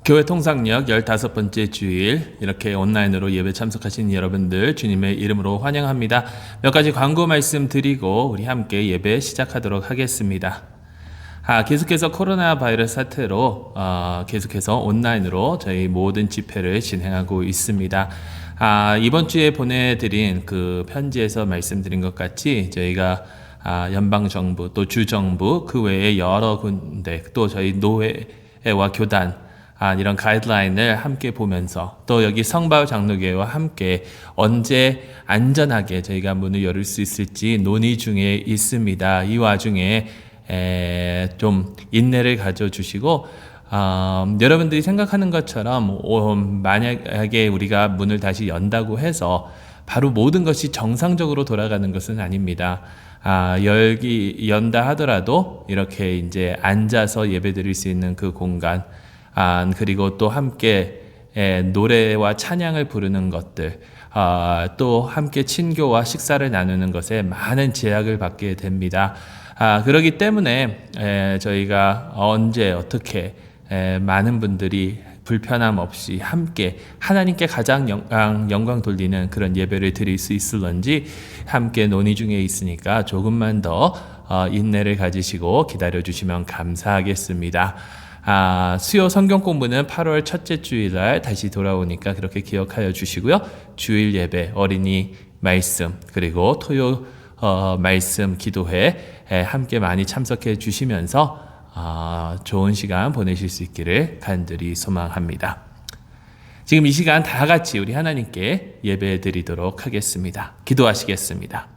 교회 통상력 15번째 주일 이렇게 온라인으로 예배 참석하신 여러분들 주님의 이름으로 환영합니다. 몇 가지 광고 말씀 드리고 우리 함께 예배 시작하도록 하겠습니다. 계속해서 코로나 바이러스 사태로 계속해서 온라인으로 저희 모든 집회를 진행하고 있습니다. 이번 주에 보내드린 그 편지에서 말씀드린 것 같이 저희가 연방정부 또 주정부 그 외에 여러 군데 또 저희 노회와 교단 이런 가이드라인을 함께 보면서 또 여기 성바울 장로교회와 함께 언제 안전하게 저희가 문을 열을 수 있을지 논의 중에 있습니다. 이 와중에 좀 인내를 가져주시고 여러분들이 생각하는 것처럼 만약에 우리가 문을 다시 연다고 해서 바로 모든 것이 정상적으로 돌아가는 것은 아닙니다. 연다 하더라도 이렇게 이제 앉아서 예배드릴 수 있는 그 공간 그리고 또 함께 노래와 찬양을 부르는 것들 또 함께 친교와 식사를 나누는 것에 많은 제약을 받게 됩니다. 그렇기 때문에 저희가 언제 어떻게 많은 분들이 불편함 없이 함께 하나님께 가장 영광 돌리는 그런 예배를 드릴 수 있을런지 함께 논의 중에 있으니까 조금만 더 인내를 가지시고 기다려주시면 감사하겠습니다. 수요 성경 공부는 8월 첫째 주일날 다시 돌아오니까 그렇게 기억하여 주시고요. 주일 예배, 어린이 말씀, 그리고 토요 말씀 기도회 함께 많이 참석해 주시면서 좋은 시간 보내실 수 있기를 간절히 소망합니다. 지금 이 시간 다 같이 우리 하나님께 예배 드리도록 하겠습니다. 기도하시겠습니다.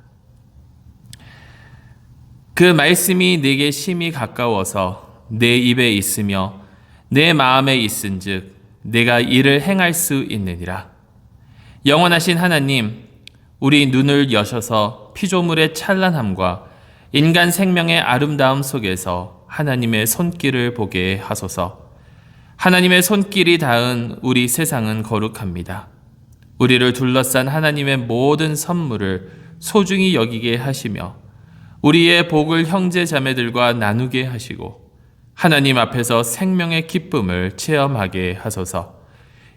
그 말씀이 내게 심히 가까워서 내 입에 있으며 내 마음에 있은즉 내가 이를 행할 수 있느니라. 영원하신 하나님, 우리 눈을 여셔서 피조물의 찬란함과 인간 생명의 아름다움 속에서 하나님의 손길을 보게 하소서. 하나님의 손길이 닿은 우리 세상은 거룩합니다. 우리를 둘러싼 하나님의 모든 선물을 소중히 여기게 하시며 우리의 복을 형제 자매들과 나누게 하시고 하나님 앞에서 생명의 기쁨을 체험하게 하소서.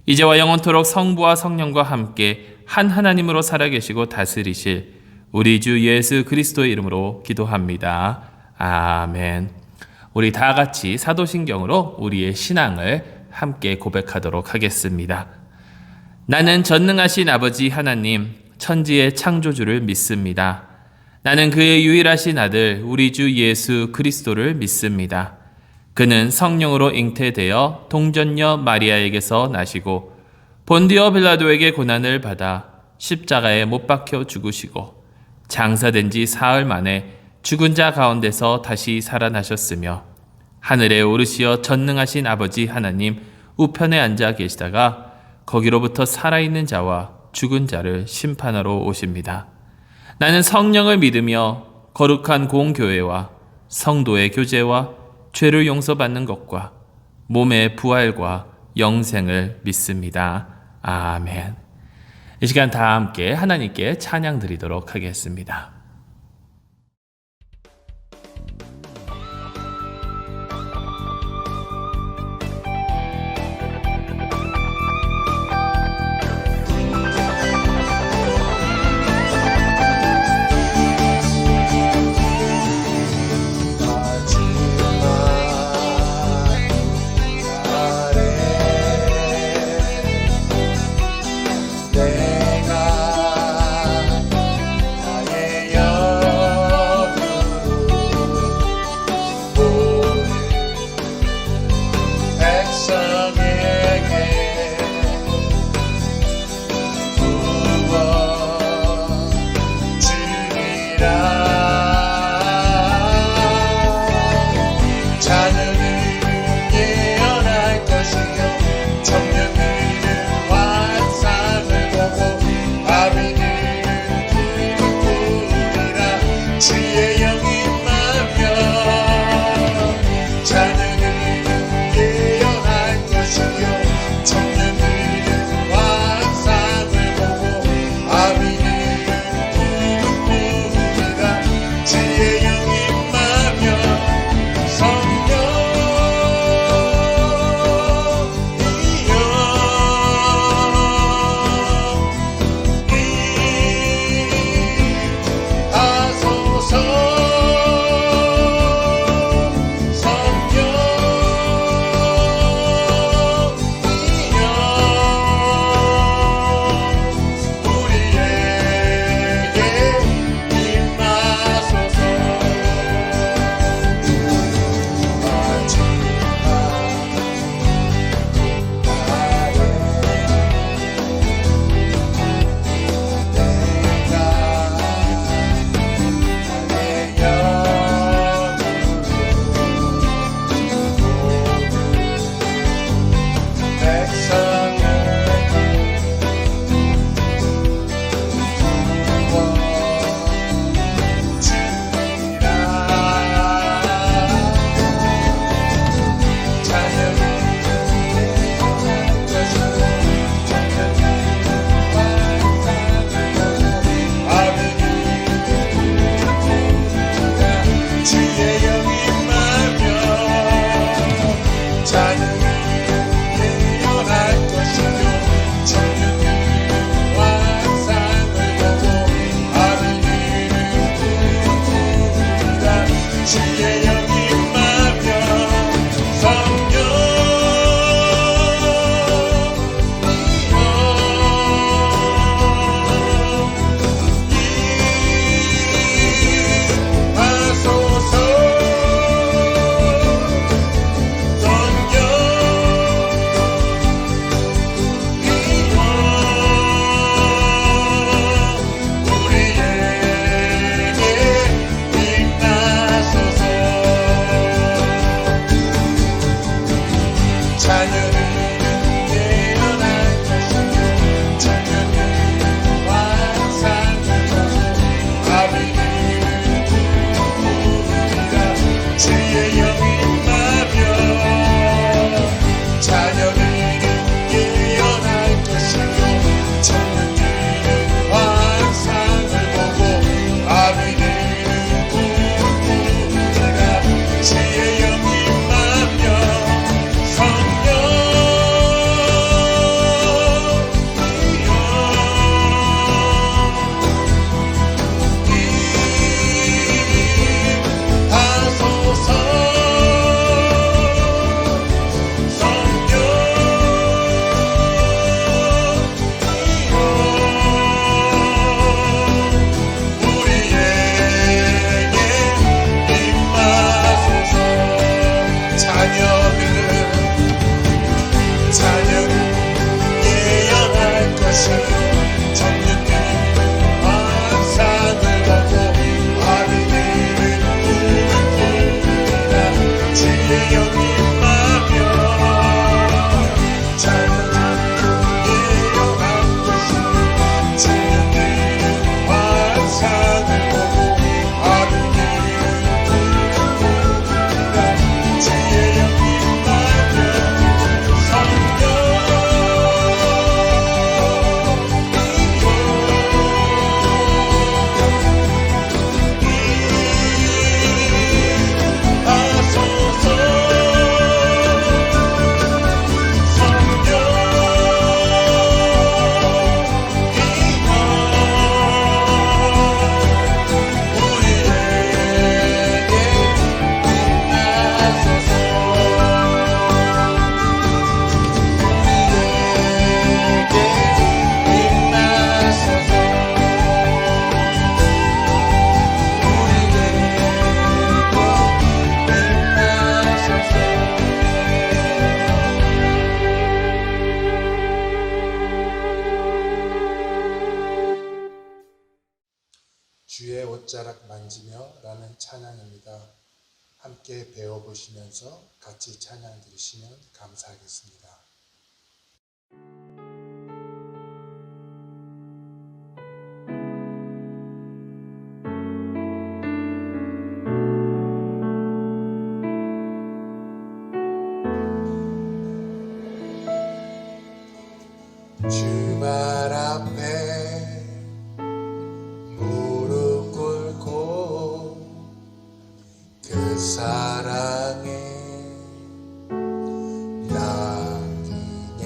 이제와 영원토록 성부와 성령과 함께 한 하나님으로 살아계시고 다스리실 우리 주 예수 그리스도의 이름으로 기도합니다. 아멘. 우리 다 같이 사도신경으로 우리의 신앙을 함께 고백하도록 하겠습니다. 나는 전능하신 아버지 하나님, 천지의 창조주를 믿습니다. 나는 그의 유일하신 아들 우리 주 예수 그리스도를 믿습니다. 그는 성령으로 잉태되어 동전녀 마리아에게서 나시고 본디오 빌라도에게 고난을 받아 십자가에 못 박혀 죽으시고 장사된 지 사흘 만에 죽은 자 가운데서 다시 살아나셨으며 하늘에 오르시어 전능하신 아버지 하나님 우편에 앉아 계시다가 거기로부터 살아있는 자와 죽은 자를 심판하러 오십니다. 나는 성령을 믿으며 거룩한 공교회와 성도의 교제와 죄를 용서받는 것과 몸의 부활과 영생을 믿습니다. 아멘. 이 시간 다 함께 하나님께 찬양 드리도록 하겠습니다. 주의 옷자락 만지며 라는 찬양입니다. 함께 배워보시면서 같이 찬양 들으시면 감사하겠습니다. 주발 앞에 무릎 꿇고 그 사랑에 남기네.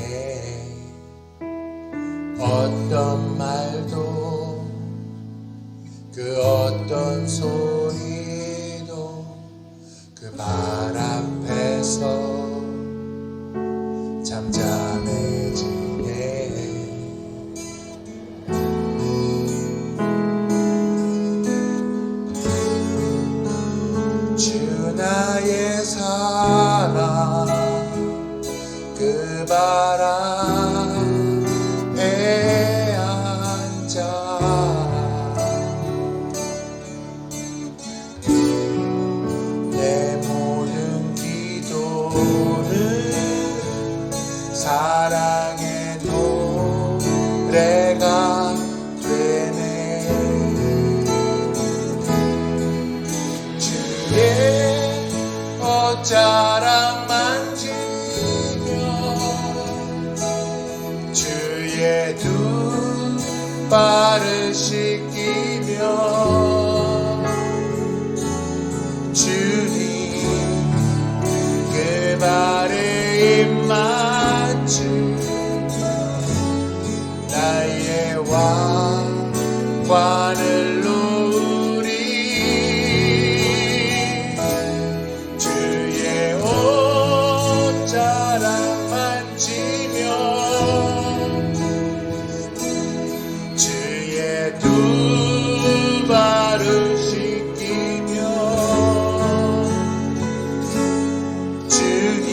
어떤 말도 그 어떤 소리도 그 말 앞에서 잠잠해지네. 주 나의 사랑 그 바람에 앉아 내 모든 기도는 사랑의 노래가 되네. 주의 옷자락 만지며 주의 두 발을 씻기며 주님 그 발에 입 맞추며 나의 왕관을 누리 주의 옷자락 만지며 주의 두 발을 씻기며 주님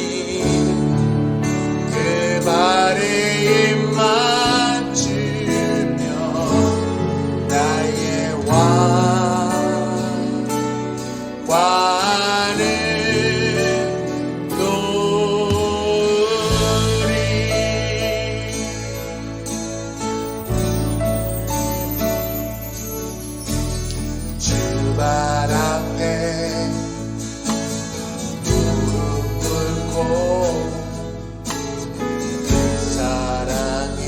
그 발에 입 맞추며 나의 왕관을 누리. 주발 앞에 무릎 꿇고 그 사랑에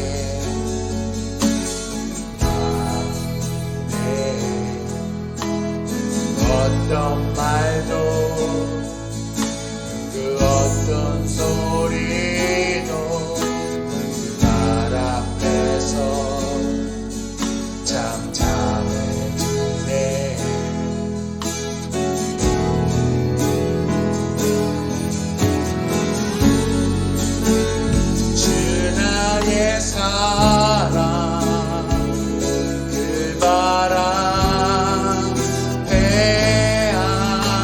어떤 말도 그 어떤 소리도 그 말 앞에서 잠잠해지네. 주 나의 사랑 그 바람에 앉아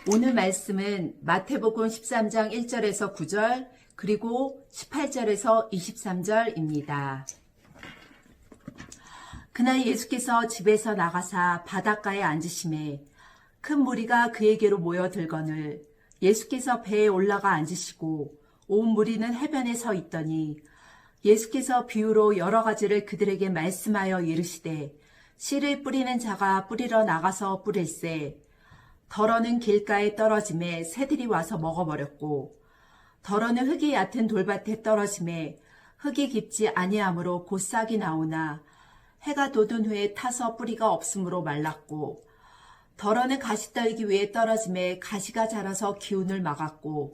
오늘 말씀은 마태복음 13장 1절에서 9절 그리고 18절에서 23절입니다. 그날 예수께서 집에서 나가사 바닷가에 앉으시매 큰 무리가 그에게로 모여들거늘 예수께서 배에 올라가 앉으시고 온 무리는 해변에 서 있더니 예수께서 비유로 여러 가지를 그들에게 말씀하여 이르시되 씨를 뿌리는 자가 뿌리러 나가서 뿌릴새 덜어는 길가에 떨어짐에 새들이 와서 먹어버렸고 덜어는 흙이 얕은 돌밭에 떨어짐에 흙이 깊지 아니하므로 곧 싹이 나오나 해가 돋은 후에 타서 뿌리가 없으므로 말랐고 덜어는 가시떨기 위에 떨어짐에 가시가 자라서 기운을 막았고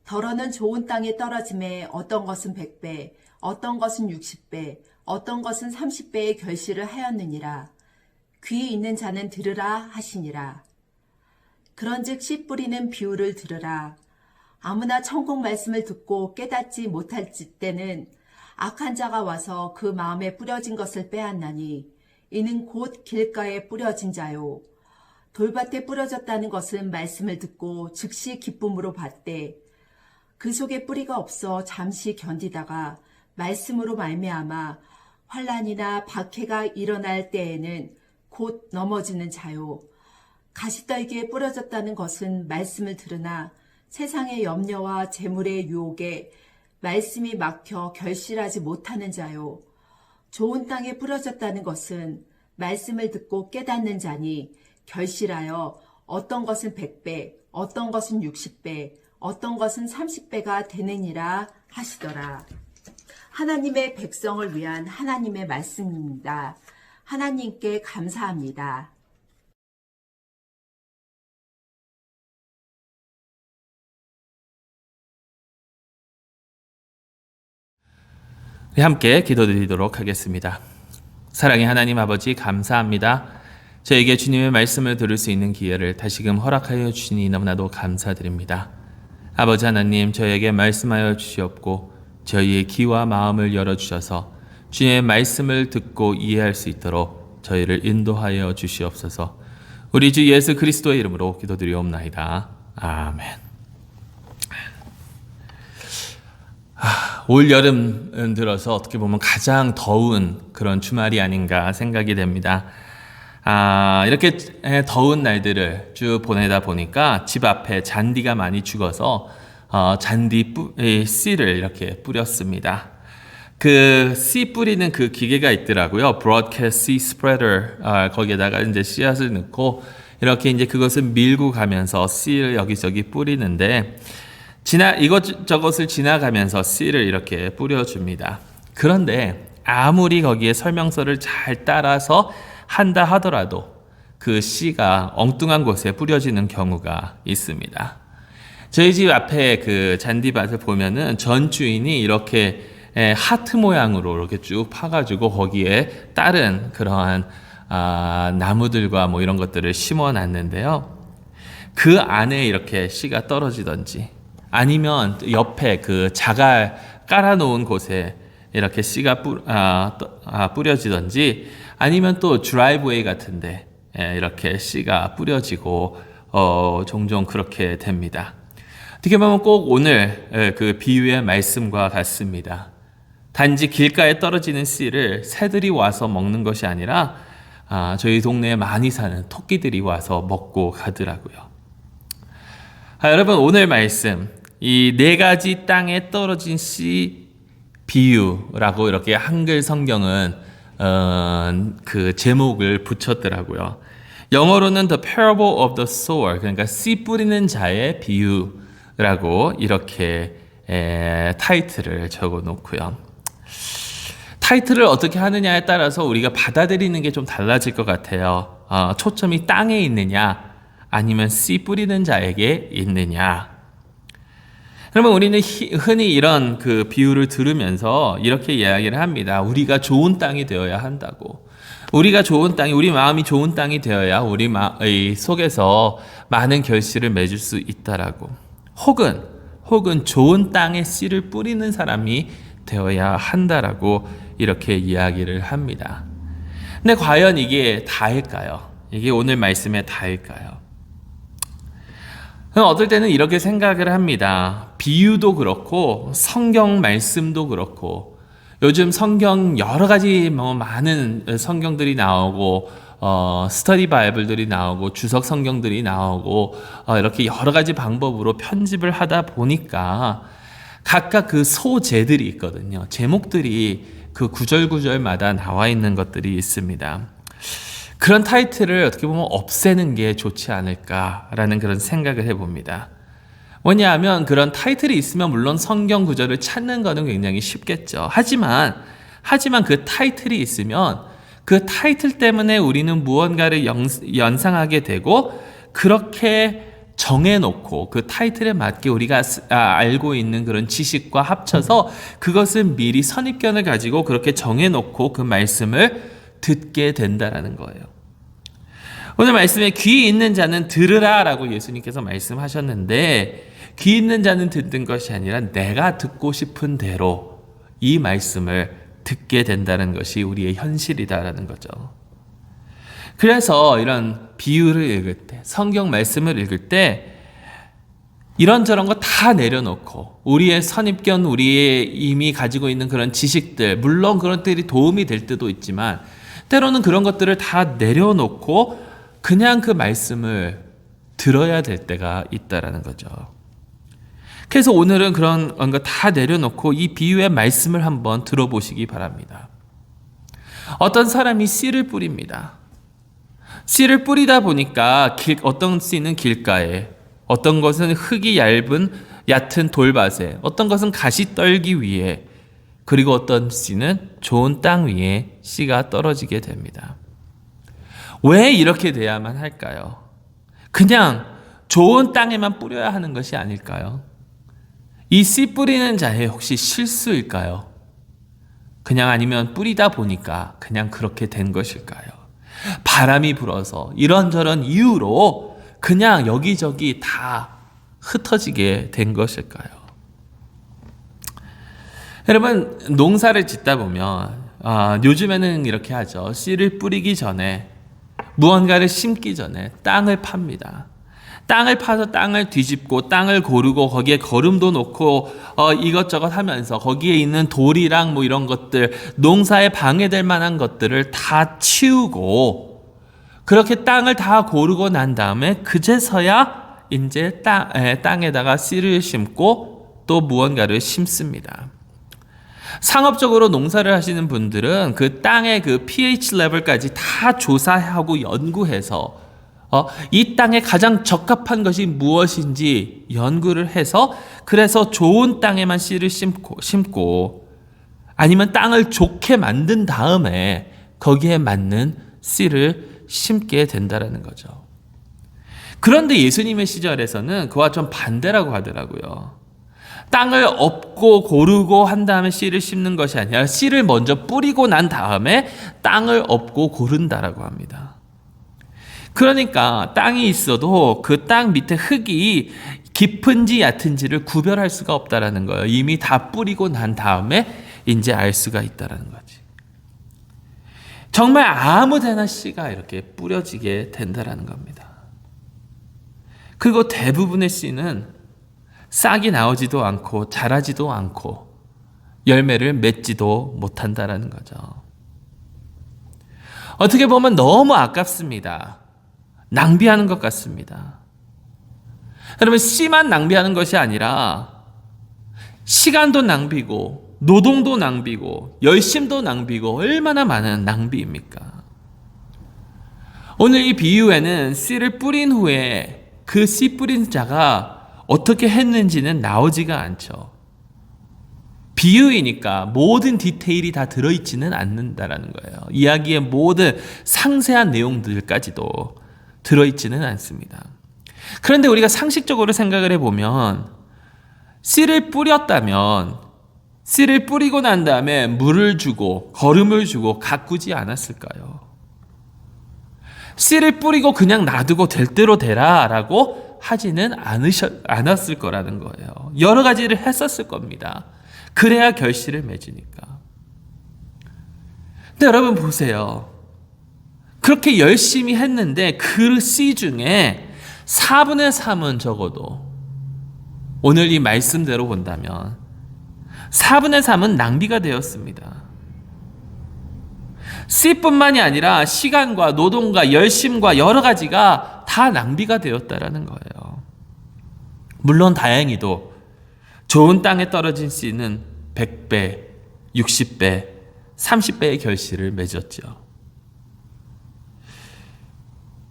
덜어는 좋은 땅에 떨어짐에 어떤 것은 100배 어떤 것은 60배 어떤 것은 30배의 결실을 하였느니라. 귀 있는 자는 들으라 하시니라. 그런즉 씨 뿌리는 비유를 들으라. 아무나 천국 말씀을 듣고 깨닫지 못할 때는 악한 자가 와서 그 마음에 뿌려진 것을 빼앗나니 이는 곧 길가에 뿌려진 자요. 돌밭에 뿌려졌다는 것은 말씀을 듣고 즉시 기쁨으로 받되 그 속에 뿌리가 없어 잠시 견디다가 말씀으로 말미암아 환난이나 박해가 일어날 때에는 곧 넘어지는 자요. 가시떨기에 뿌려졌다는 것은 말씀을 들으나 세상의 염려와 재물의 유혹에 말씀이 막혀 결실하지 못하는 자요. 좋은 땅에 뿌려졌다는 것은 말씀을 듣고 깨닫는 자니 결실하여 어떤 것은 100배, 어떤 것은 60배, 어떤 것은 30배가 되느니라 하시더라. 하나님의 백성을 위한 하나님의 말씀입니다. 하나님께 감사합니다. 우리 함께 기도드리도록 하겠습니다. 사랑의 하나님 아버지 감사합니다. 저에게 주님의 말씀을 들을 수 있는 기회를 다시금 허락하여 주시니 너무나도 감사드립니다. 아버지 하나님 저에게 말씀하여 주시옵고 저희의 귀와 마음을 열어주셔서 주님의 말씀을 듣고 이해할 수 있도록 저희를 인도하여 주시옵소서. 우리 주 예수 그리스도의 이름으로 기도드리옵나이다. 아멘. 올 여름 들어서 어떻게 보면 가장 더운 그런 주말이 아닌가 생각이 됩니다. 이렇게 더운 날들을 쭉 보내다 보니까 집 앞에 잔디가 많이 죽어서 잔디 씨를 이렇게 뿌렸습니다. 그 씨 뿌리는 그 기계가 있더라고요. Broadcast Seed Spreader. 거기에다가 이제 씨앗을 넣고 이렇게 이제 그것을 밀고 가면서 씨를 여기저기 뿌리는데 이것저것을 지나가면서 씨를 이렇게 뿌려줍니다. 그런데 아무리 거기에 설명서를 잘 따라서 한다 하더라도 그 씨가 엉뚱한 곳에 뿌려지는 경우가 있습니다. 저희 집 앞에 그 잔디밭을 보면은 전 주인이 이렇게 하트 모양으로 이렇게 쭉 파가지고 거기에 다른 그러한 나무들과 뭐 이런 것들을 심어 놨는데요. 그 안에 이렇게 씨가 떨어지던지 아니면 옆에 그 자갈 깔아놓은 곳에 이렇게 씨가 뿌려지던지 아니면 또 드라이브웨이 같은데 이렇게 씨가 뿌려지고 종종 그렇게 됩니다. 어떻게 보면 꼭 오늘 그 비유의 말씀과 같습니다. 단지 길가에 떨어지는 씨를 새들이 와서 먹는 것이 아니라 저희 동네에 많이 사는 토끼들이 와서 먹고 가더라고요. 여러분 오늘 말씀 이 4가지 땅에 떨어진 씨 비유라고 이렇게 한글 성경은 그 제목을 붙였더라고요. 영어로는 The Parable of the Sower, 그러니까 씨 뿌리는 자의 비유라고 이렇게 타이틀을 적어 놓고요. 타이틀을 어떻게 하느냐에 따라서 우리가 받아들이는 게 좀 달라질 것 같아요. 초점이 땅에 있느냐 아니면 씨 뿌리는 자에게 있느냐. 그러면 우리는 흔히 이런 그 비유를 들으면서 이렇게 이야기를 합니다. 우리가 좋은 땅이 되어야 한다고. 우리가 좋은 땅이, 우리 마음이 좋은 땅이 되어야 우리 속에서 많은 결실을 맺을 수 있다라고. 혹은 좋은 땅에 씨를 뿌리는 사람이 되어야 한다라고 이렇게 이야기를 합니다. 근데 과연 이게 다일까요? 이게 오늘 말씀의 다일까요? 어떨 때는 이렇게 생각을 합니다. 비유도 그렇고 성경 말씀도 그렇고 요즘 성경 여러 가지 많은 성경들이 나오고 스터디 바이블들이 나오고 주석 성경들이 나오고 이렇게 여러 가지 방법으로 편집을 하다 보니까 각각 그 소제들이 있거든요. 제목들이 그 구절구절마다 나와 있는 것들이 있습니다. 그런 타이틀을 어떻게 보면 없애는 게 좋지 않을까라는 그런 생각을 해봅니다. 왜냐하면 그런 타이틀이 있으면 물론 성경 구절을 찾는 거는 굉장히 쉽겠죠. 하지만 그 타이틀이 있으면 그 타이틀 때문에 우리는 무언가를 연상하게 되고 그렇게 정해놓고 그 타이틀에 맞게 우리가 알고 있는 그런 지식과 합쳐서 그것을 미리 선입견을 가지고 그렇게 정해놓고 그 말씀을 듣게 된다라는 거예요. 오늘 말씀에 귀 있는 자는 들으라 라고 예수님께서 말씀하셨는데 귀 있는 자는 듣는 것이 아니라 내가 듣고 싶은 대로 이 말씀을 듣게 된다는 것이 우리의 현실이다라는 거죠. 그래서 이런 비유를 읽을 때, 성경 말씀을 읽을 때 이런저런 거 다 내려놓고 우리의 선입견, 우리의 이미 가지고 있는 그런 지식들, 물론 그런 것들이 도움이 될 때도 있지만 때로는 그런 것들을 다 내려놓고 그냥 그 말씀을 들어야 될 때가 있다라는 거죠. 그래서 오늘은 그런 거 다 내려놓고 이 비유의 말씀을 한번 들어보시기 바랍니다. 어떤 사람이 씨를 뿌립니다. 씨를 뿌리다 보니까 어떤 씨는 길가에, 어떤 것은 흙이 얕은 돌밭에, 어떤 것은 가시떨기 위에, 그리고 어떤 씨는 좋은 땅 위에 씨가 떨어지게 됩니다. 왜 이렇게 돼야만 할까요? 그냥 좋은 땅에만 뿌려야 하는 것이 아닐까요? 이 씨 뿌리는 자의 혹시 실수일까요? 그냥 아니면 뿌리다 보니까 그냥 그렇게 된 것일까요? 바람이 불어서 이런저런 이유로 그냥 여기저기 다 흩어지게 된 것일까요? 여러분, 농사를 짓다 보면 요즘에는 이렇게 하죠. 씨를 뿌리기 전에 무언가를 심기 전에 땅을 팝니다. 땅을 파서 땅을 뒤집고 땅을 고르고 거기에 거름도 놓고 이것저것 하면서 거기에 있는 돌이랑 이런 것들, 농사에 방해될 만한 것들을 다 치우고 그렇게 땅을 다 고르고 난 다음에 그제서야 이제 땅에다가 씨를 심고 또 무언가를 심습니다. 상업적으로 농사를 하시는 분들은 그 땅의 그 pH 레벨까지 다 조사하고 연구해서 이 땅에 가장 적합한 것이 무엇인지 연구를 해서 그래서 좋은 땅에만 씨를 심고 아니면 땅을 좋게 만든 다음에 거기에 맞는 씨를 심게 된다라는 거죠. 그런데 예수님의 시절에서는 그와 좀 반대라고 하더라고요. 땅을 업고 고르고 한 다음에 씨를 심는 것이 아니라 씨를 먼저 뿌리고 난 다음에 땅을 업고 고른다라고 합니다. 그러니까 땅이 있어도 그 땅 밑에 흙이 깊은지 얕은지를 구별할 수가 없다라는 거예요. 이미 다 뿌리고 난 다음에 이제 알 수가 있다라는 거지. 정말 아무데나 씨가 이렇게 뿌려지게 된다라는 겁니다. 그리고 대부분의 씨는 싹이 나오지도 않고 자라지도 않고 열매를 맺지도 못한다라는 거죠. 어떻게 보면 너무 아깝습니다. 낭비하는 것 같습니다. 여러분, 씨만 낭비하는 것이 아니라 시간도 낭비고 노동도 낭비고 열심도 낭비고 얼마나 많은 낭비입니까? 오늘 이 비유에는 씨를 뿌린 후에 그 씨 뿌린 자가 어떻게 했는지는 나오지가 않죠. 비유이니까 모든 디테일이 다 들어있지는 않는다라는 거예요. 이야기의 모든 상세한 내용들까지도 들어있지는 않습니다. 그런데 우리가 상식적으로 생각을 해보면 씨를 뿌렸다면 씨를 뿌리고 난 다음에 물을 주고 거름을 주고 가꾸지 않았을까요? 씨를 뿌리고 그냥 놔두고 될 대로 되라 라고 하지는 않았을 거라는 거예요. 여러 가지를 했었을 겁니다. 그래야 결실을 맺으니까. 근데 여러분 보세요. 그렇게 열심히 했는데 그 씨 중에 4분의 3은 적어도 오늘 이 말씀대로 본다면 4분의 3은 낭비가 되었습니다. 씨뿐만이 아니라 시간과 노동과 열심과 여러 가지가 다 낭비가 되었다라는 거예요. 물론 다행히도 좋은 땅에 떨어진 씨는 100배, 60배, 30배의 결실을 맺었죠.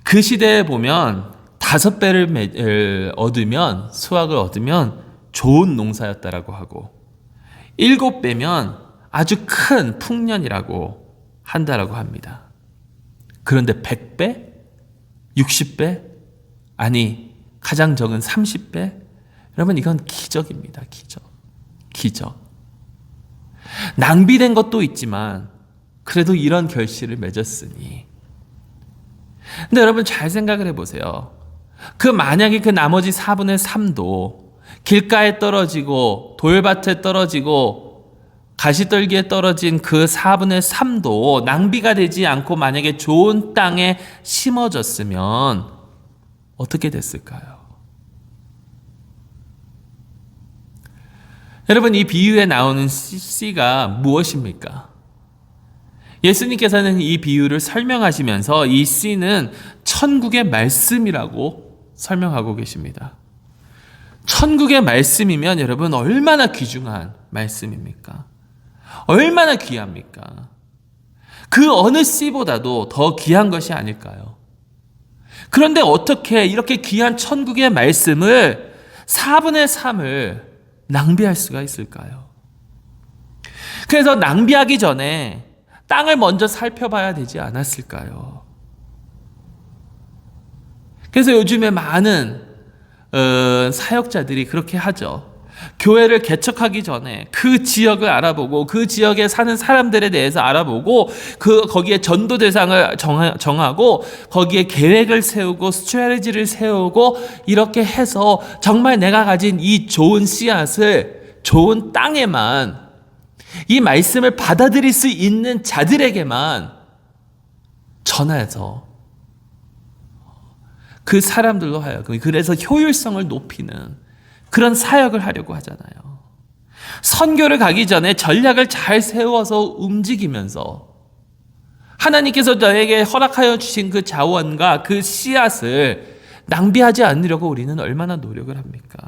그 시대에 보면 5배를 얻으면, 수확을 얻으면 좋은 농사였다라고 하고 7배면 아주 큰 풍년이라고 한다라고 합니다. 그런데 100배? 60배? 아니, 가장 적은 30배? 여러분, 이건 기적입니다. 기적. 낭비된 것도 있지만 그래도 이런 결실을 맺었으니. 근데 여러분 잘 생각을 해보세요. 만약에 그 나머지 4분의 3도 길가에 떨어지고 돌밭에 떨어지고 가시떨기에 떨어진 그 4분의 3도 낭비가 되지 않고 만약에 좋은 땅에 심어졌으면 어떻게 됐을까요? 여러분, 이 비유에 나오는 씨가 무엇입니까? 예수님께서는 이 비유를 설명하시면서 이 씨는 천국의 말씀이라고 설명하고 계십니다. 천국의 말씀이면 여러분 얼마나 귀중한 말씀입니까? 얼마나 귀합니까? 그 어느 씨보다도 더 귀한 것이 아닐까요? 그런데 어떻게 이렇게 귀한 천국의 말씀을 4분의 3을 낭비할 수가 있을까요? 그래서 낭비하기 전에 땅을 먼저 살펴봐야 되지 않았을까요? 그래서 요즘에 많은 사역자들이 그렇게 하죠. 교회를 개척하기 전에 그 지역을 알아보고 그 지역에 사는 사람들에 대해서 알아보고 거기에 전도 대상을 정하고 거기에 계획을 세우고 스트래티지를 세우고 이렇게 해서 정말 내가 가진 이 좋은 씨앗을 좋은 땅에만, 이 말씀을 받아들일 수 있는 자들에게만 전해서 그 사람들로 하여금 그래서 효율성을 높이는 그런 사역을 하려고 하잖아요. 선교를 가기 전에 전략을 잘 세워서 움직이면서 하나님께서 저에게 허락하여 주신 그 자원과 그 씨앗을 낭비하지 않으려고 우리는 얼마나 노력을 합니까?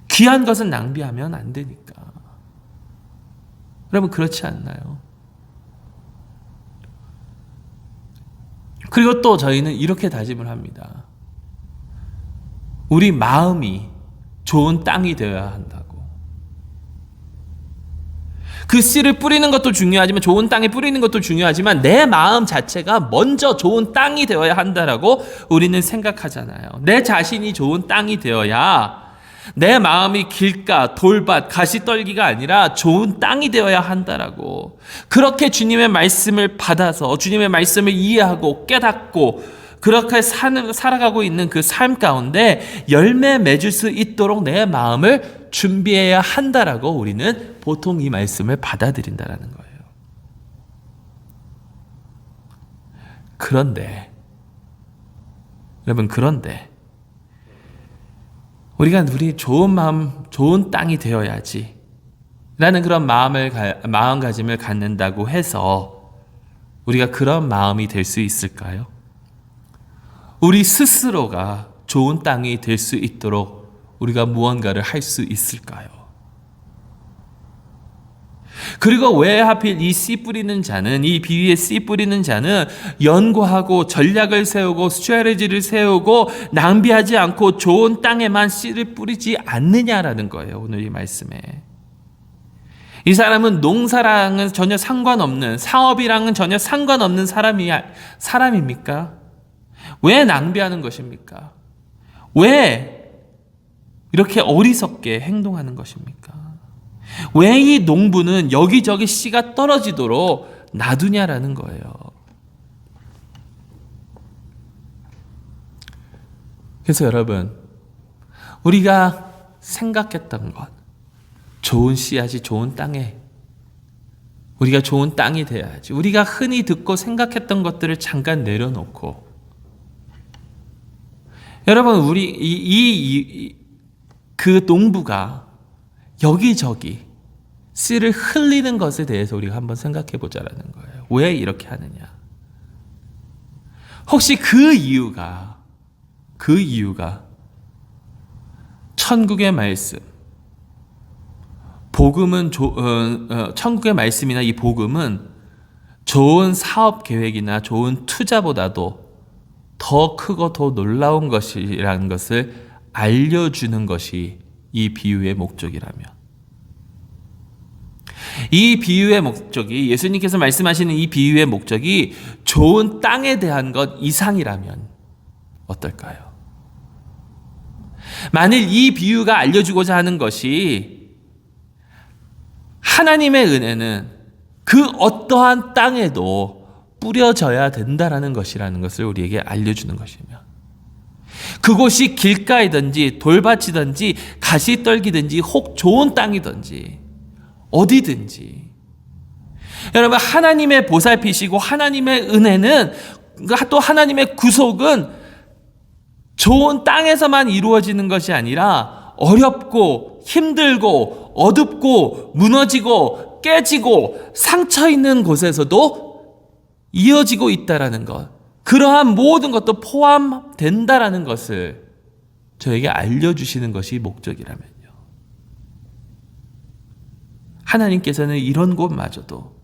귀한 것은 낭비하면 안 되니까. 여러분, 그렇지 않나요? 그리고 또 저희는 이렇게 다짐을 합니다. 우리 마음이 좋은 땅이 되어야 한다고. 그 씨를 뿌리는 것도 중요하지만, 좋은 땅에 뿌리는 것도 중요하지만 내 마음 자체가 먼저 좋은 땅이 되어야 한다라고 우리는 생각하잖아요. 내 자신이 좋은 땅이 되어야, 내 마음이 길가, 돌밭, 가시떨기가 아니라 좋은 땅이 되어야 한다라고. 그렇게 주님의 말씀을 받아서 주님의 말씀을 이해하고 깨닫고 그렇게 살아가고 있는 그 삶 가운데 열매 맺을 수 있도록 내 마음을 준비해야 한다라고 우리는 보통 이 말씀을 받아들인다라는 거예요. 그런데 여러분, 우리 좋은 마음, 좋은 땅이 되어야지 라는 그런 마음가짐을 갖는다고 해서 우리가 그런 마음이 될 수 있을까요? 우리 스스로가 좋은 땅이 될 수 있도록 우리가 무언가를 할 수 있을까요? 그리고 왜 하필 이 씨 뿌리는 자는, 이 비위에 씨 뿌리는 자는 연구하고 전략을 세우고 스트래티지를 세우고 낭비하지 않고 좋은 땅에만 씨를 뿌리지 않느냐라는 거예요. 오늘 이 말씀에. 이 사람은 농사랑은 전혀 상관없는, 사업이랑은 전혀 상관없는 사람입니까? 왜 낭비하는 것입니까? 왜 이렇게 어리석게 행동하는 것입니까? 왜 이 농부는 여기저기 씨가 떨어지도록 놔두냐라는 거예요. 그래서 여러분, 우리가 생각했던 것, 좋은 씨앗이 좋은 땅에, 우리가 좋은 땅이 돼야지, 우리가 흔히 듣고 생각했던 것들을 잠깐 내려놓고 여러분, 우리 그 농부가 여기저기 씨를 흘리는 것에 대해서 우리가 한번 생각해 보자라는 거예요. 왜 이렇게 하느냐? 혹시 그 이유가 천국의 말씀, 복음은 천국의 말씀이나 이 복음은 좋은 사업 계획이나 좋은 투자보다도 더 크고 더 놀라운 것이라는 것을 알려주는 것이 이 비유의 목적이라면, 이 비유의 목적이, 예수님께서 말씀하시는 이 비유의 목적이 좋은 땅에 대한 것 이상이라면 어떨까요? 만일 이 비유가 알려주고자 하는 것이 하나님의 은혜는 그 어떠한 땅에도 뿌려져야 된다라는 것이라는 것을 우리에게 알려주는 것이며, 그곳이 길가이든지 돌밭이든지 가시떨기든지 혹 좋은 땅이든지 어디든지, 여러분, 하나님의 보살피시고 하나님의 은혜는, 또 하나님의 구속은 좋은 땅에서만 이루어지는 것이 아니라 어렵고 힘들고 어둡고 무너지고 깨지고 상처 있는 곳에서도 이어지고 있다라는 것, 그러한 모든 것도 포함된다라는 것을 저에게 알려주시는 것이 목적이라면요, 하나님께서는 이런 곳마저도,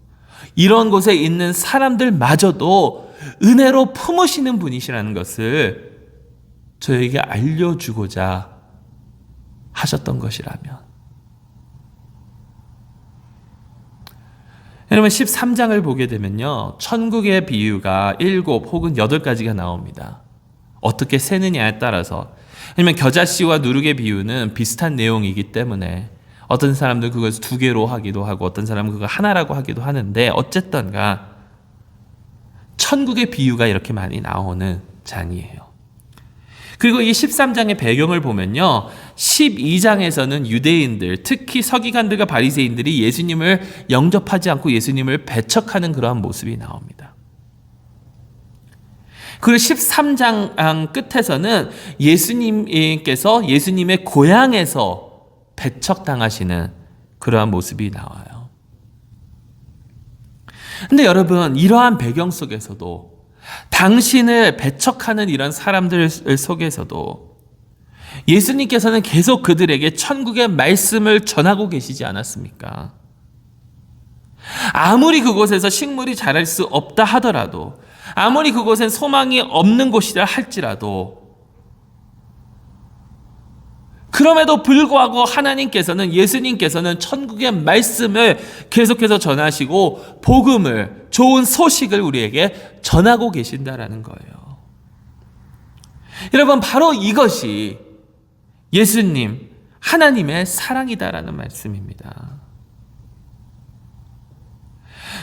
이런 곳에 있는 사람들마저도 은혜로 품으시는 분이시라는 것을 저에게 알려주고자 하셨던 것이라면, 여러분, 13장을 보게 되면요, 천국의 비유가 7 혹은 8가지가 나옵니다. 어떻게 세느냐에 따라서, 아니면 겨자씨와 누룩의 비유는 비슷한 내용이기 때문에 어떤 사람들 그것을 2개로 하기도 하고 어떤 사람은 그거 하나라고 하기도 하는데, 어쨌든가 천국의 비유가 이렇게 많이 나오는 장이에요. 그리고 이 13장의 배경을 보면요, 12장에서는 유대인들, 특히 서기관들과 바리새인들이 예수님을 영접하지 않고 예수님을 배척하는 그러한 모습이 나옵니다. 그리고 13장 끝에서는 예수님께서 예수님의 고향에서 배척당하시는 그러한 모습이 나와요. 근데 여러분, 이러한 배경 속에서도, 당신을 배척하는 이런 사람들 속에서도 예수님께서는 계속 그들에게 천국의 말씀을 전하고 계시지 않았습니까? 아무리 그곳에서 식물이 자랄 수 없다 하더라도, 아무리 그곳엔 소망이 없는 곳이라 할지라도, 그럼에도 불구하고 하나님께서는, 예수님께서는 천국의 말씀을 계속해서 전하시고 복음을, 좋은 소식을 우리에게 전하고 계신다라는 거예요. 여러분, 바로 이것이 예수님, 하나님의 사랑이다라는 말씀입니다.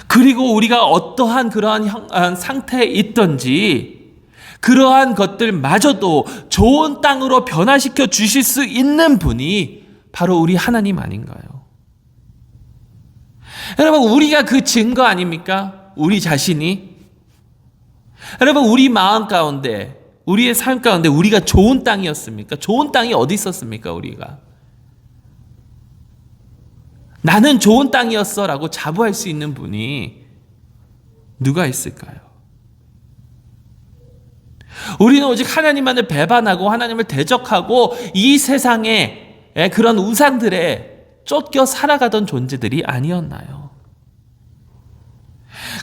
그리고 우리가 어떠한 그러한 상태에 있든지 그러한 것들마저도 좋은 땅으로 변화시켜 주실 수 있는 분이 바로 우리 하나님 아닌가요? 여러분, 우리가 그 증거 아닙니까? 우리 자신이. 여러분, 우리 마음 가운데, 우리의 삶 가운데 우리가 좋은 땅이었습니까? 좋은 땅이 어디 있었습니까? 우리가 나는 좋은 땅이었어 라고 자부할 수 있는 분이 누가 있을까요? 우리는 오직 하나님만을 배반하고 하나님을 대적하고 이 세상에 그런 우상들에 쫓겨 살아가던 존재들이 아니었나요?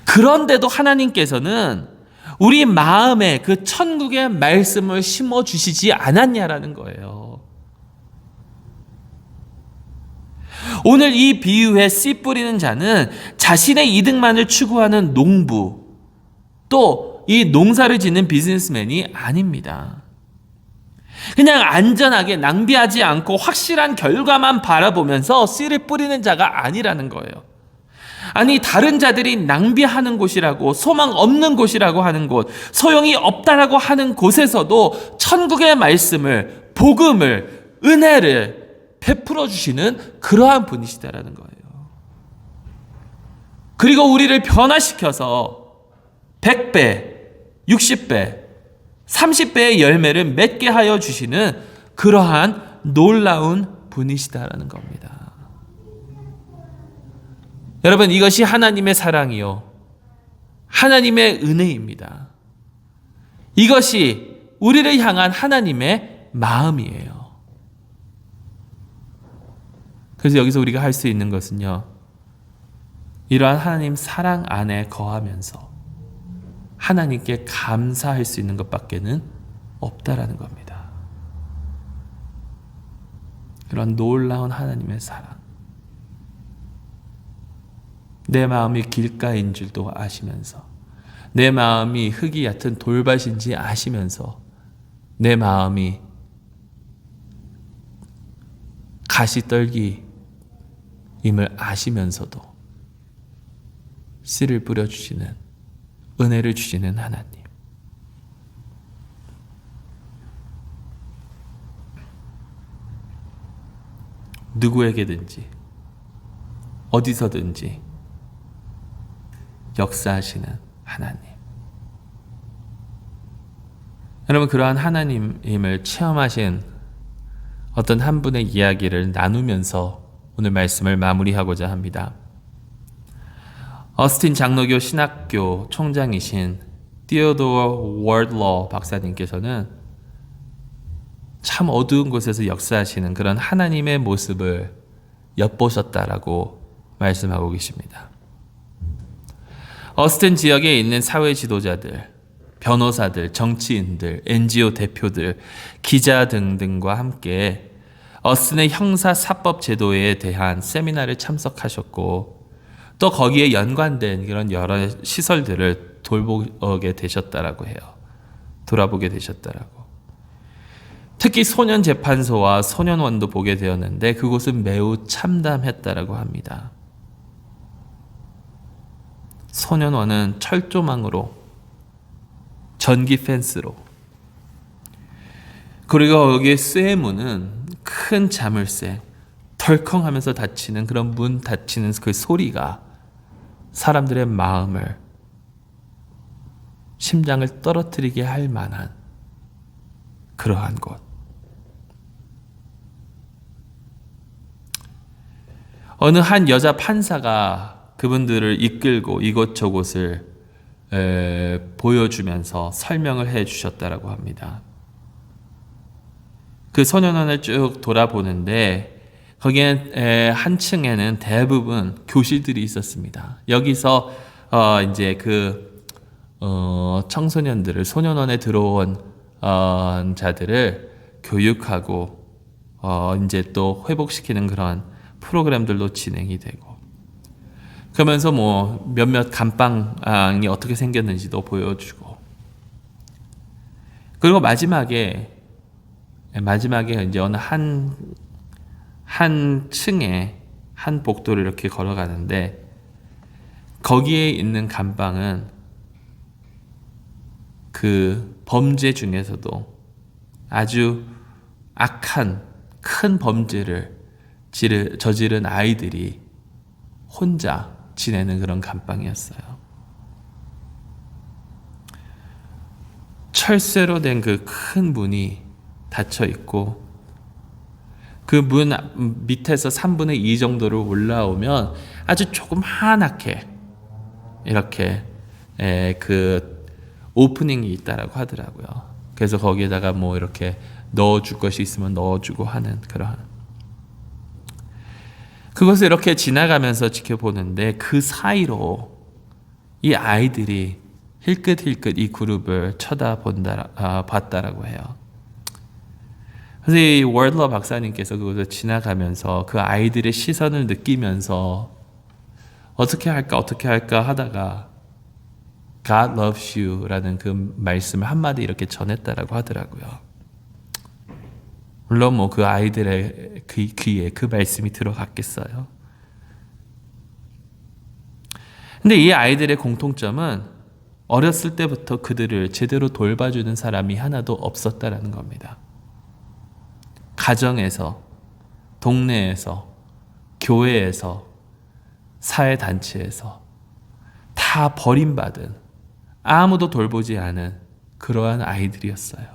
그런데도 하나님께서는 우리 마음에 그 천국의 말씀을 심어주시지 않았냐라는 거예요. 오늘 이 비유의 씨 뿌리는 자는 자신의 이득만을 추구하는 농부, 또 이 농사를 짓는 비즈니스맨이 아닙니다. 그냥 안전하게 낭비하지 않고 확실한 결과만 바라보면서 씨를 뿌리는 자가 아니라는 거예요. 아니, 다른 자들이 낭비하는 곳이라고, 소망 없는 곳이라고 하는 곳, 소용이 없다라고 하는 곳에서도 천국의 말씀을, 복음을, 은혜를 베풀어 주시는 그러한 분이시다라는 거예요. 그리고 우리를 변화시켜서 100배, 60배, 30배의 열매를 맺게 하여 주시는 그러한 놀라운 분이시다라는 겁니다. 여러분, 이것이 하나님의 사랑이요, 하나님의 은혜입니다. 이것이 우리를 향한 하나님의 마음이에요. 그래서 여기서 우리가 할 수 있는 것은요, 이러한 하나님 사랑 안에 거하면서 하나님께 감사할 수 있는 것밖에는 없다라는 겁니다. 그런 놀라운 하나님의 사랑, 내 마음이 길가인 줄도 아시면서, 내 마음이 흙이 얕은 돌밭인지 아시면서, 내 마음이 가시떨기임을 아시면서도 씨를 뿌려주시는, 은혜를 주시는 하나님. 누구에게든지 어디서든지 역사하시는 하나님. 여러분, 그러한 하나님임을 체험하신 어떤 한 분의 이야기를 나누면서 오늘 말씀을 마무리하고자 합니다. 어스틴 장로교 신학교 총장이신 티오도어 월드러 박사님께서는 참 어두운 곳에서 역사하시는 그런 하나님의 모습을 엿보셨다라고 말씀하고 계십니다. 어스틴 지역에 있는 사회 지도자들, 변호사들, 정치인들, NGO 대표들, 기자 등등과 함께 어스틴의 형사 사법 제도에 대한 세미나를 참석하셨고, 또 거기에 연관된 그런 여러 시설들을 돌보게 되셨다라고 해요. 돌아보게 되셨다라고. 특히 소년 재판소와 소년원도 보게 되었는데 그곳은 매우 참담했다라고 합니다. 소년원은 철조망으로, 전기 펜스로, 그리고 여기에 쇠문은 큰 자물쇠, 덜컹하면서 닫히는 그런 문 닫히는 그 소리가 사람들의 마음을, 심장을 떨어뜨리게 할 만한 그러한 곳. 어느 한 여자 판사가 그분들을 이끌고 이곳저곳을 보여주면서 설명을 해 주셨다라고 합니다. 그 소년원을 쭉 돌아보는데 거기에 한 층에는 대부분 교실들이 있었습니다. 여기서 이제 청소년들을, 소년원에 들어온 자들을 교육하고 이제 또 회복시키는 그런 프로그램들도 진행이 되고, 그러면서 뭐 몇몇 감방이 어떻게 생겼는지도 보여주고, 그리고 마지막에 이제 어느 한 층에 한 복도를 이렇게 걸어가는데 거기에 있는 감방은 그 범죄 중에서도 아주 악한 큰 범죄를 저지른 아이들이 혼자 지내는 그런 감방이었어요. 철쇠로 된 그 큰 문이 닫혀 있고, 그 문 밑에서 3분의 2 정도를 올라오면 아주 조그맣게 이렇게 그 오프닝이 있다라고 하더라고요. 그래서 거기에다가 뭐 이렇게 넣어줄 것이 있으면 넣어주고 하는 그러한, 그것을 이렇게 지나가면서 지켜보는데 그 사이로 이 아이들이 힐끗힐끗 이 그룹을 봤다라고 해요. 그래서 이 월드러 박사님께서 그것을 지나가면서 그 아이들의 시선을 느끼면서 어떻게 할까 하다가 God loves you 라는 그 말씀을 한마디 이렇게 전했다라고 하더라고요. 물론 뭐 그 아이들의 그 귀에 그 말씀이 들어갔겠어요. 근데 이 아이들의 공통점은 어렸을 때부터 그들을 제대로 돌봐주는 사람이 하나도 없었다라는 겁니다. 가정에서, 동네에서, 교회에서, 사회단체에서 다 버림받은, 아무도 돌보지 않은 그러한 아이들이었어요.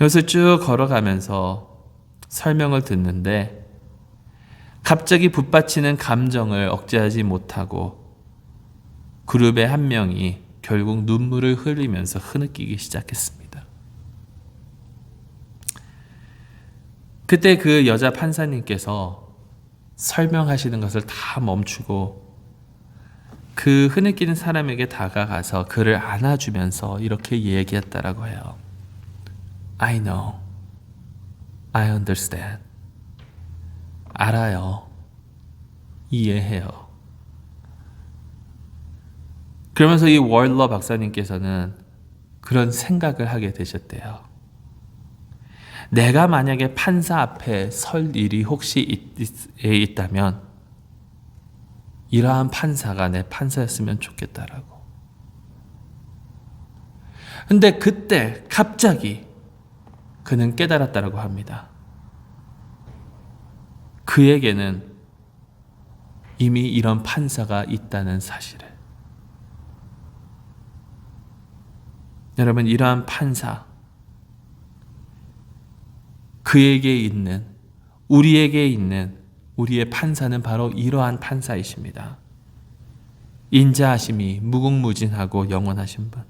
여기서 쭉 걸어가면서 설명을 듣는데 갑자기 북받치는 감정을 억제하지 못하고 그룹의 한 명이 결국 눈물을 흘리면서 흐느끼기 시작했습니다. 그때 그 여자 판사님께서 설명하시는 것을 다 멈추고 그 흐느끼는 사람에게 다가가서 그를 안아주면서 이렇게 얘기했다라고 해요. I know. I understand. 알아요. 이해해요. 그러면서 이 월러 박사님께서는 그런 생각을 하게 되셨대요. 내가 만약에 판사 앞에 설 일이 혹시 있다면 이러한 판사가 내 판사였으면 좋겠다라고. 근데 그때 갑자기 그는 깨달았다라고 합니다. 그에게는 이미 이런 판사가 있다는 사실을. 여러분, 이러한 판사, 그에게 있는, 우리에게 있는 우리의 판사는 바로 이러한 판사이십니다. 인자하심이 무궁무진하고 영원하신 분.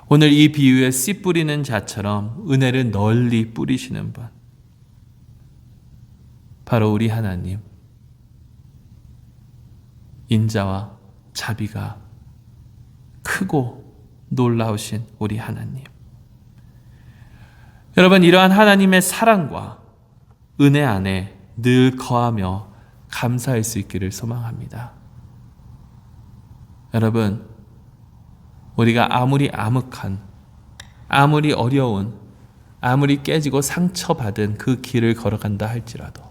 오늘 이 비유에 씨 뿌리는 자처럼 은혜를 널리 뿌리시는 분. 바로 우리 하나님. 인자와 자비가 크고 놀라우신 우리 하나님. 여러분, 이러한 하나님의 사랑과 은혜 안에 늘 거하며 감사할 수 있기를 소망합니다. 여러분, 우리가 아무리 암흑한, 아무리 어려운, 아무리 깨지고 상처받은 그 길을 걸어간다 할지라도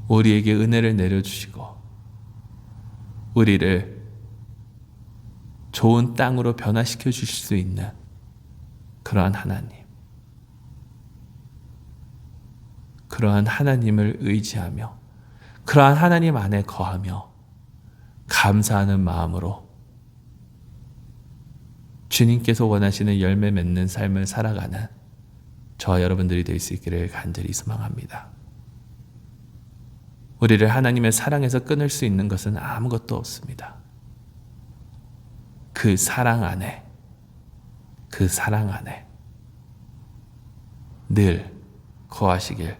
우리에게 은혜를 내려주시고 우리를 좋은 땅으로 변화시켜 주실 수 있는 그러한 하나님, 그러한 하나님을 의지하며 그러한 하나님 안에 거하며 감사하는 마음으로 주님께서 원하시는 열매 맺는 삶을 살아가는 저와 여러분들이 될 수 있기를 간절히 소망합니다. 우리를 하나님의 사랑에서 끊을 수 있는 것은 아무것도 없습니다. 그 사랑 안에 늘 거하시길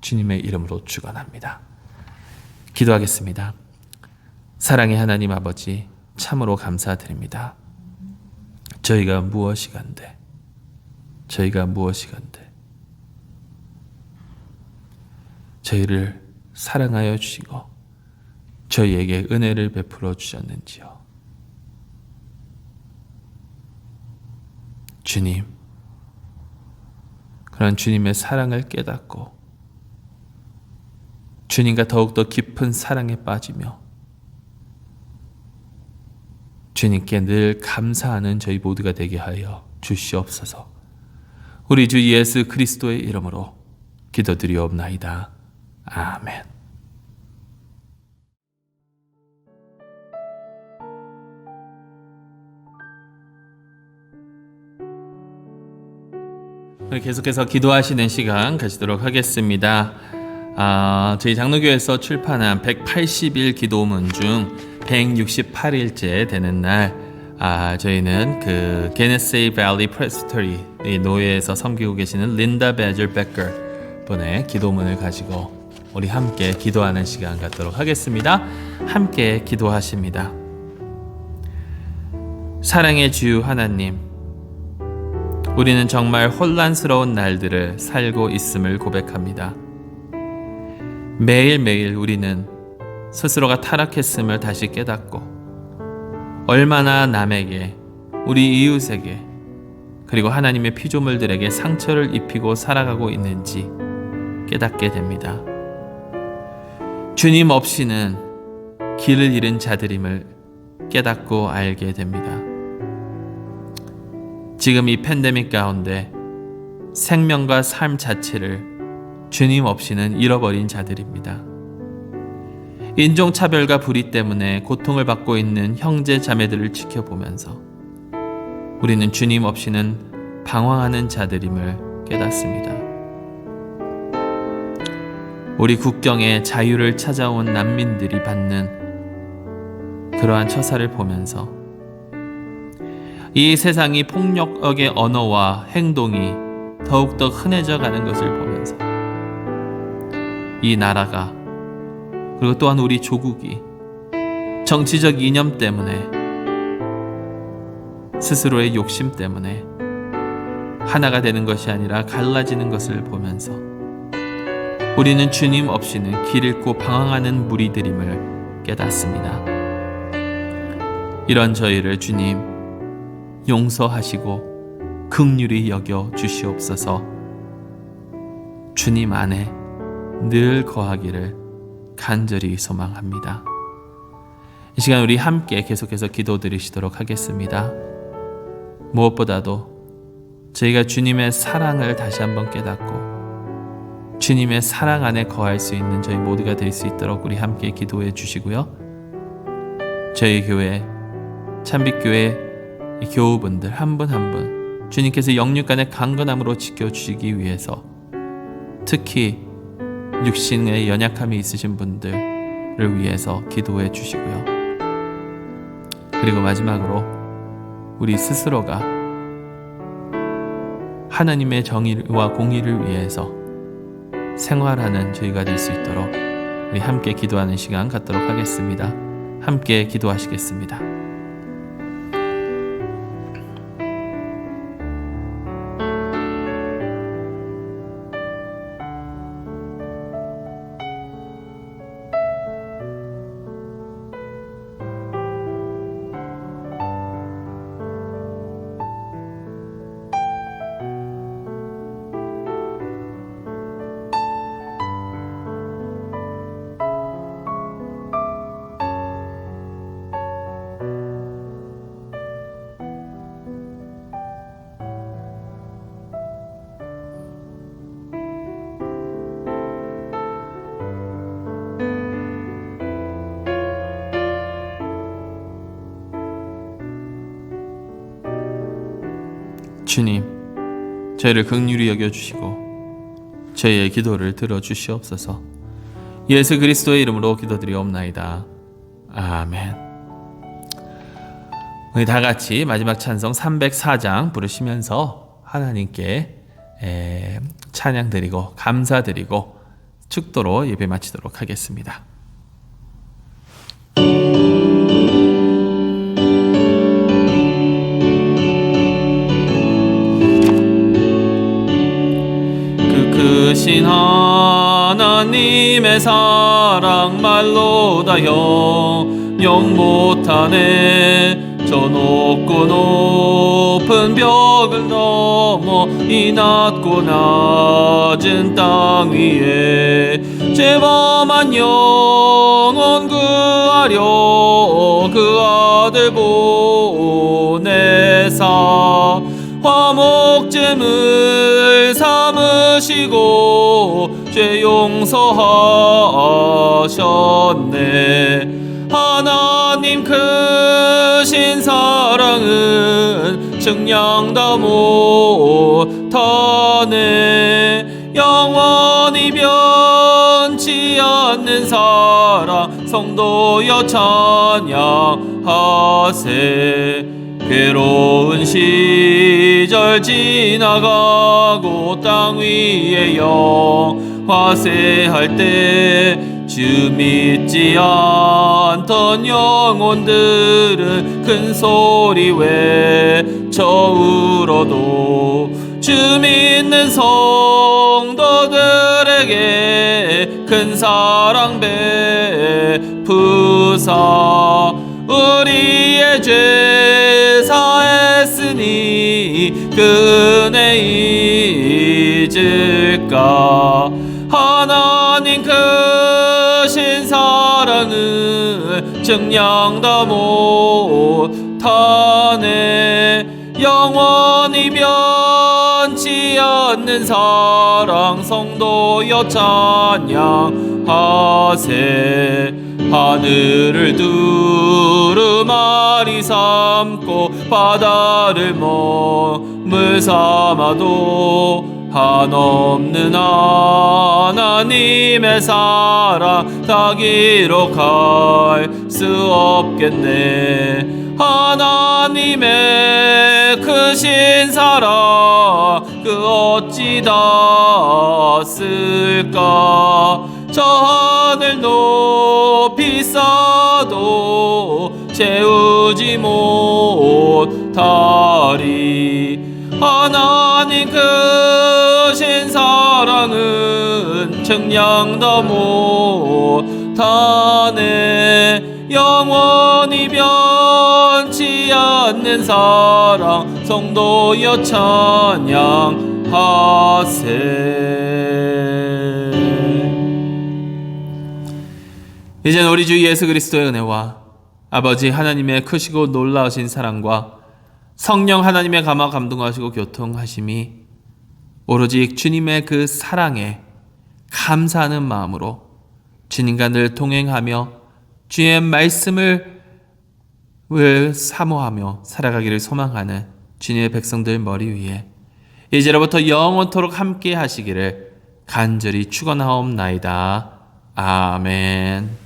주님의 이름으로 축원합니다. 기도하겠습니다. 사랑의 하나님 아버지, 참으로 감사드립니다. 저희가 무엇이간데 저희를 사랑하여 주시고 저희에게 은혜를 베풀어 주셨는지요. 주님, 그런 주님의 사랑을 깨닫고 주님과 더욱더 깊은 사랑에 빠지며 주님께 늘 감사하는 저희 모두가 되게 하여 주시옵소서. 우리 주 예수 그리스도의 이름으로 기도드리옵나이다. 아멘. 계속해서 기도하시는 시간 가지도록 하겠습니다. 저희 장로교에서 출판한 180일 기도문 중 168일째 되는 날, 저희는 그 게네세이 밸리 프레스터리 노예에서 섬기고 계시는 린다 베저 베커 분의 기도문을 가지고 우리 함께 기도하는 시간 갖도록 하겠습니다. 함께 기도하십니다. 사랑의 주 하나님, 우리는 정말 혼란스러운 날들을 살고 있음을 고백합니다. 매일매일 우리는 스스로가 타락했음을 다시 깨닫고 얼마나 남에게, 우리 이웃에게, 그리고 하나님의 피조물들에게 상처를 입히고 살아가고 있는지 깨닫게 됩니다. 주님 없이는 길을 잃은 자들임을 깨닫고 알게 됩니다. 지금 이 팬데믹 가운데 생명과 삶 자체를 주님 없이는 잃어버린 자들입니다. 인종차별과 불의 때문에 고통을 받고 있는 형제 자매들을 지켜보면서 우리는 주님 없이는 방황하는 자들임을 깨닫습니다. 우리 국경에 자유를 찾아온 난민들이 받는 그러한 처사를 보면서 이 세상이 폭력의 언어와 행동이 더욱더 흔해져 가는 것을 보면서 이 나라가 그리고 또한 우리 조국이 정치적 이념 때문에 스스로의 욕심 때문에 하나가 되는 것이 아니라 갈라지는 것을 보면서 우리는 주님 없이는 길 잃고 방황하는 무리들임을 깨닫습니다. 이런 저희를 주님 용서하시고 긍휼히 여겨 주시옵소서. 주님 안에 늘 거하기를 간절히 소망합니다. 이 시간 우리 함께 계속해서 기도드리시도록 하겠습니다. 무엇보다도 저희가 주님의 사랑을 다시 한번 깨닫고 주님의 사랑 안에 거할 수 있는 저희 모두가 될 수 있도록 우리 함께 기도해 주시고요. 저희 교회 참빛교회 교우분들 한 분 한 분 주님께서 영육간의 강건함으로 지켜주시기 위해서 특히 육신의 연약함이 있으신 분들을 위해서 기도해 주시고요. 그리고 마지막으로 우리 스스로가 하나님의 정의와 공의를 위해서 생활하는 저희가 될 수 있도록 우리 함께 기도하는 시간 갖도록 하겠습니다. 함께 기도하시겠습니다. 주님, 저희를 긍휼히 여겨주시고 저희의 기도를 들어주시옵소서. 예수 그리스도의 이름으로 기도드리옵나이다. 아멘. 우리 다 같이 마지막 찬송 304장 부르시면서 하나님께 찬양드리고 감사드리고 축도로 예배 마치도록 하겠습니다. 크신 하나님의 사랑 말로 다 형용 못하네. 저 높고 높은 벽을 넘어 이 낮고 낮은 땅 위에 죄범한 영혼 구하려 그 아들 보내사 화목제물 삼으시고 죄 용서하셨네. 하나님 크신 사랑은 증량다 못하네. 영원히 변치 않는 사랑 성도여 찬양하세. 괴로운 시절 지나가고 땅 위에 영화세할 때 주 믿지 않던 영혼들은 큰 소리 외쳐 울어도 주 믿는 성도들에게 큰 사랑 베푸사 우리의 죄 사했으니 그 은혜 잊을까. 하나님 크신 사랑은 증량다 못하네. 영원히 변치 않는 사랑 성도여 찬양하세. 하늘을 두루마리 삼고 바다를 몸을 삼아도 한없는 하나님의 사랑 다 기록할 수 없겠네. 하나님의 크신 사랑 그 어찌 닿았을까. 저 하늘 높이 쌓아도 채우지 못하리. 하나님 크신 사랑은 측량도 못하네. 영원히 변치 않는 사랑 성도여 찬양하세. 이젠 우리 주 예수 그리스도의 은혜와 아버지 하나님의 크시고 놀라우신 사랑과 성령 하나님의 감화 감동하시고 교통하심이 오로지 주님의 그 사랑에 감사하는 마음으로 주님과 늘 동행하며 주의 말씀을 사모하며 살아가기를 소망하는 주님의 백성들 머리 위에 이제로부터 영원토록 함께 하시기를 간절히 축원하옵나이다. 아멘.